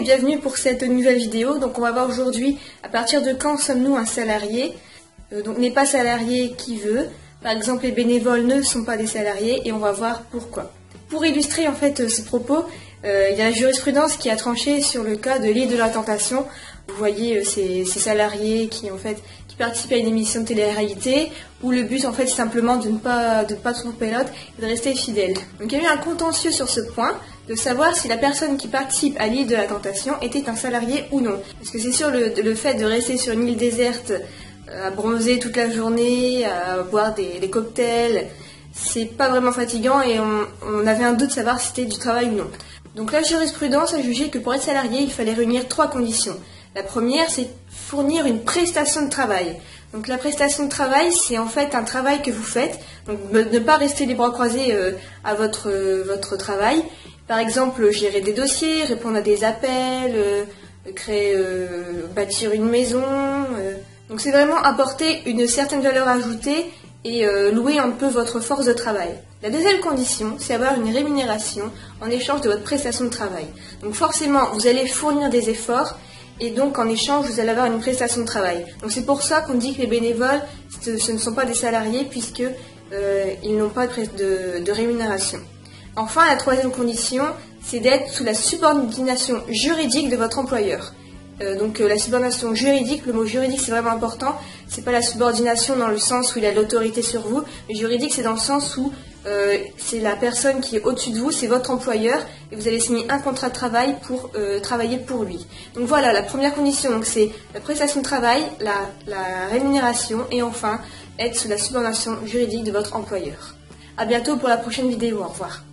bienvenue pour cette nouvelle vidéo. Donc on va voir aujourd'hui à partir de quand sommes-nous un salarié. Donc n'est pas salarié qui veut. Par exemple, les bénévoles ne sont pas des salariés et on va voir pourquoi. Pour illustrer en fait ce propos, il y a la jurisprudence qui a tranché sur le cas de l'île de la Tentation. Vous voyez ces salariés qui participent à une émission de télé-réalité où le but en fait c'est simplement de ne pas tromper l'autre et de rester fidèle. Donc il y a eu un contentieux sur ce point, de savoir si la personne qui participe à l'île de la Tentation était un salarié ou non. Parce que c'est sûr, le fait de rester sur une île déserte, à bronzer toute la journée, à boire des cocktails, c'est pas vraiment fatigant et on avait un doute de savoir si c'était du travail ou non. Donc la jurisprudence a jugé que pour être salarié, il fallait réunir 3 conditions. La première, c'est fournir une prestation de travail. Donc la prestation de travail, c'est en fait un travail que vous faites. Donc ne pas rester les bras croisés à votre travail. Par exemple, gérer des dossiers, répondre à des appels, bâtir une maison. Donc c'est vraiment apporter une certaine valeur ajoutée et louer un peu votre force de travail. La deuxième condition, c'est avoir une rémunération en échange de votre prestation de travail. Donc forcément, vous allez fournir des efforts et donc en échange, vous allez avoir une prestation de travail. Donc c'est pour ça qu'on dit que les bénévoles, ce ne sont pas des salariés puisque ils n'ont pas de rémunération. Enfin, la troisième condition, c'est d'être sous la subordination juridique de votre employeur. La subordination juridique, le mot juridique c'est vraiment important, c'est pas la subordination dans le sens où il a de l'autorité sur vous, mais juridique c'est dans le sens où c'est la personne qui est au-dessus de vous, c'est votre employeur et vous allez signer un contrat de travail pour travailler pour lui. Donc voilà, la première condition c'est la prestation de travail, la rémunération et enfin être sous la subordination juridique de votre employeur. A bientôt pour la prochaine vidéo, au revoir.